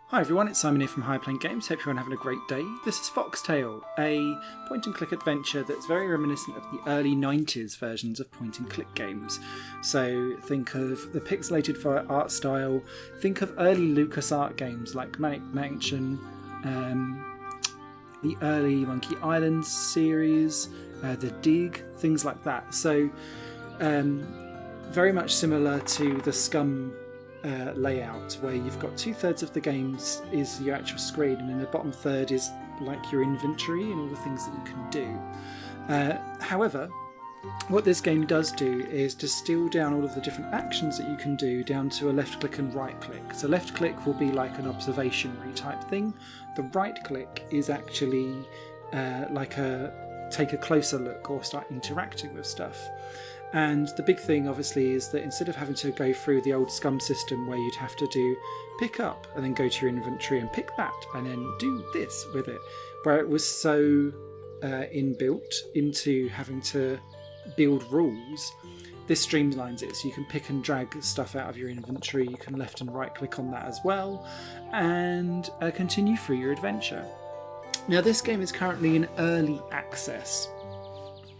Hi everyone, it's Simon here from High Playing Games. Hope you're all having a great day. This is FoxTail, a point-and-click adventure that's very reminiscent of the early 90s versions of point-and-click games. So think of the pixelated art style, think of early LucasArts games like Manic Mansion, the early Monkey Island series, The Dig, things like that. So very much similar to the SCUMM layout, where you've got 2/3 of the games is your actual screen, and then the bottom third is like your inventory and all the things that you can do. However, what this game does do is distill down all of the different actions that you can do down to a left click and right click. So left click will be like an observationary type thing. The right click is actually like take a closer look or start interacting with stuff. And the big thing, obviously, is that instead of having to go through the old SCUMM system where you'd have to do pick up and then go to your inventory and pick that and then do this with it, where it was so inbuilt into having to build rules, this streamlines it. So you can pick and drag stuff out of your inventory, you can left and right click on that as well, and continue through your adventure. Now, this game is currently in early access.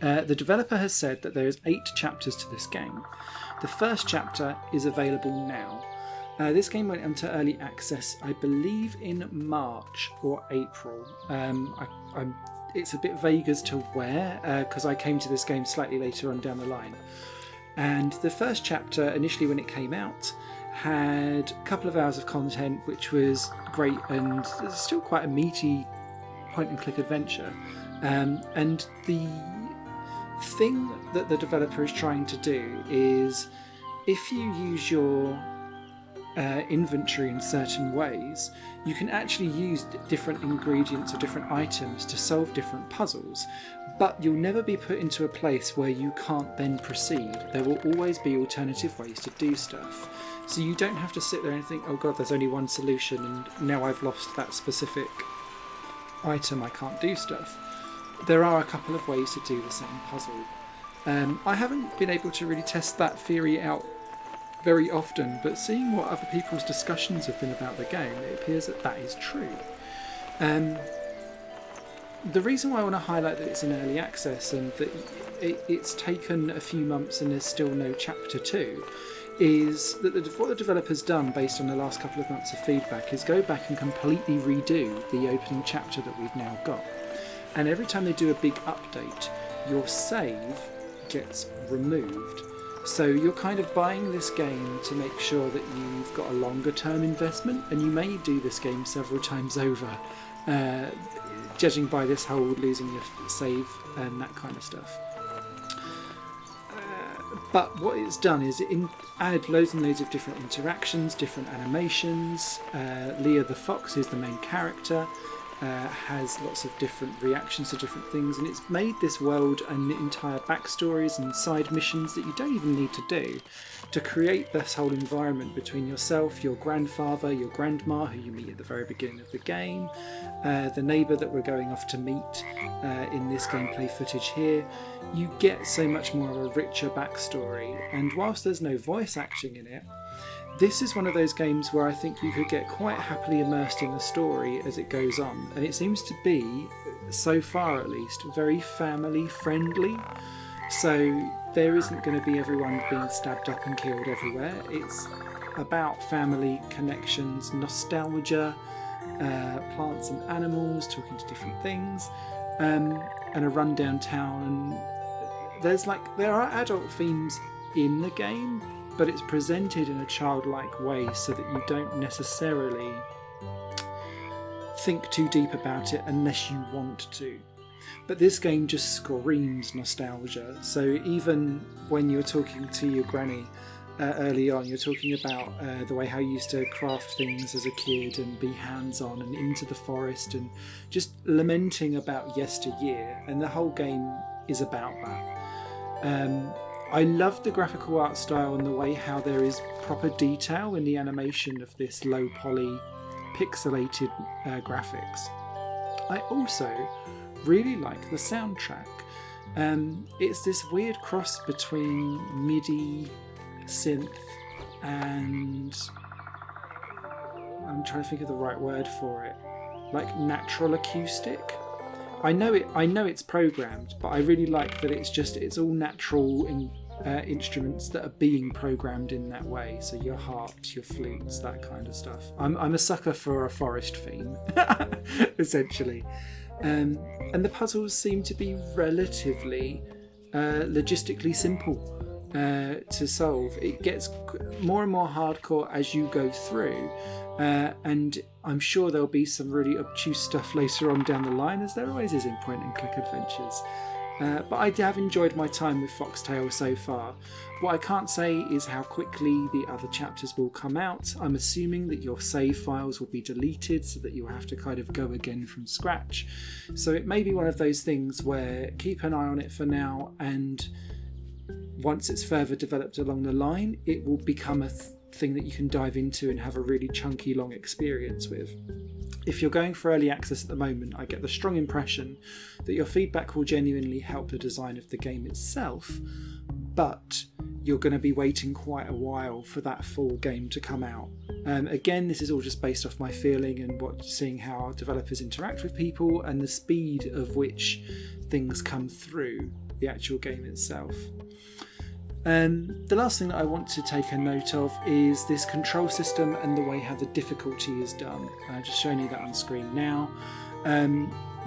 The developer has said that there is 8 chapters to this game. The first chapter is available now. This game went into early access, I believe, in March or April. It's a bit vague as to where, because I came to this game slightly later on down the line. And the first chapter, initially when it came out, had a couple of hours of content, which was great, and it's still quite a meaty point-and-click adventure. And the thing that the developer is trying to do is, if you use your inventory in certain ways, you can actually use different ingredients or different items to solve different puzzles, but you'll never be put into a place where you can't then proceed. There will always be alternative ways to do stuff, so you don't have to sit there and think, oh god, there's only one solution and now I've lost that specific item, I can't do stuff. There are a couple of ways to do the same puzzle. I haven't been able to really test that theory out very often, but seeing what other people's discussions have been about the game, it appears that that is true. The reason why I want to highlight that it's in early access and that it's taken a few months and there's still no chapter 2 is that what the developer's done, based on the last couple of months of feedback, is go back and completely redo the opening chapter that we've now got. And every time they do a big update, your save gets removed. So you're kind of buying this game to make sure that you've got a longer term investment, and you may do this game several times over, judging by this whole losing your save and that kind of stuff. But what it's done is it added loads and loads of different interactions, different animations. Leah the Fox is the main character. Has lots of different reactions to different things, and it's made this world and entire backstories and side missions that you don't even need to do to create this whole environment between yourself, your grandfather, your grandma, who you meet at the very beginning of the game, the neighbour that we're going off to meet in this gameplay footage here. You get so much more of a richer backstory, and whilst there's no voice acting in it, this is one of those games where I think you could get quite happily immersed in the story as it goes on, and it seems to be, so far at least, very family friendly. So there isn't going to be everyone being stabbed up and killed everywhere. It's about family connections, nostalgia, plants and animals, talking to different things, and a rundown town. And there are adult themes in the game, but it's presented in a childlike way so that you don't necessarily think too deep about it unless you want to. But this game just screams nostalgia. So even when you're talking to your granny early on, you're talking about the way how you used to craft things as a kid and be hands-on and into the forest and just lamenting about yesteryear, and the whole game is about that. I love the graphical art style and the way how there is proper detail in the animation of this low poly pixelated graphics. I also really like the soundtrack. It's this weird cross between MIDI, synth and I'm trying to think of the right word for it, like natural acoustic. I know it's programmed, but I really like that it's all natural instruments that are being programmed in that way. So your harps, your flutes, that kind of stuff. I'm a sucker for a forest theme, essentially. And the puzzles seem to be relatively logistically simple to solve. It gets more and more hardcore as you go through, and I'm sure there'll be some really obtuse stuff later on down the line, as there always is in point and click adventures. But I have enjoyed my time with FoxTail so far. What I can't say is how quickly the other chapters will come out. I'm assuming that your save files will be deleted so that you'll have to kind of go again from scratch. So it may be one of those things where keep an eye on it for now, and once it's further developed along the line, it will become a thing that you can dive into and have a really chunky long experience with. If you're going for early access at the moment, I get the strong impression that your feedback will genuinely help the design of the game itself, but you're going to be waiting quite a while for that full game to come out. Again, this is all just based off my feeling and seeing how developers interact with people and the speed of which things come through the actual game itself. The last thing that I want to take a note of is this control system and the way how the difficulty is done. I'm just showing you that on screen now.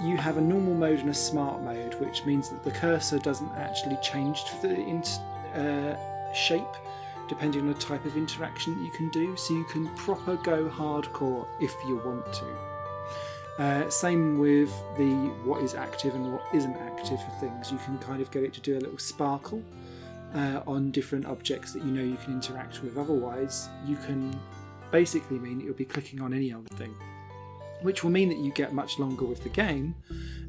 You have a normal mode and a smart mode, which means that the cursor doesn't actually change the shape depending on the type of interaction that you can do, so you can proper go hardcore if you want to. Same with the what is active and what isn't active for things. You can kind of get it to do a little sparkle on different objects that you know you can interact with. Otherwise, you can basically mean that you'll be clicking on any old thing, which will mean that you get much longer with the game,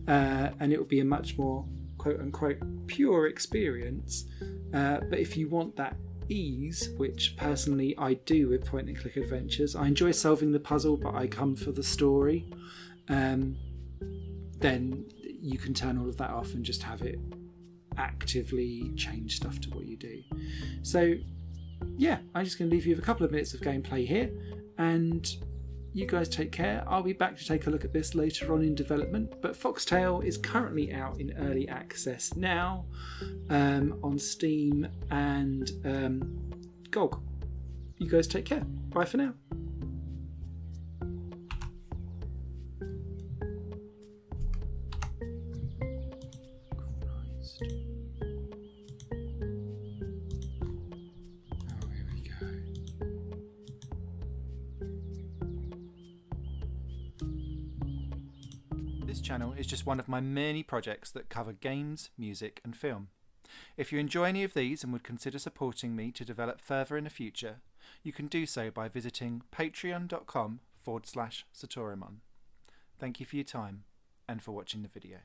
and it will be a much more quote-unquote pure experience. But if you want that ease, which personally I do with point-and-click adventures, I enjoy solving the puzzle, but I come for the story, then you can turn all of that off and just have it actively change stuff to what you do. So yeah, I'm just going to leave you with a couple of minutes of gameplay here, and you guys take care. I'll be back to take a look at this later on in development, but FoxTail is currently out in early access now on Steam and GOG. You guys take care. Bye for now. This channel is just one of my many projects that cover games, music and film. If you enjoy any of these and would consider supporting me to develop further in the future, you can do so by visiting patreon.com/Satorimon. Thank you for your time and for watching the video.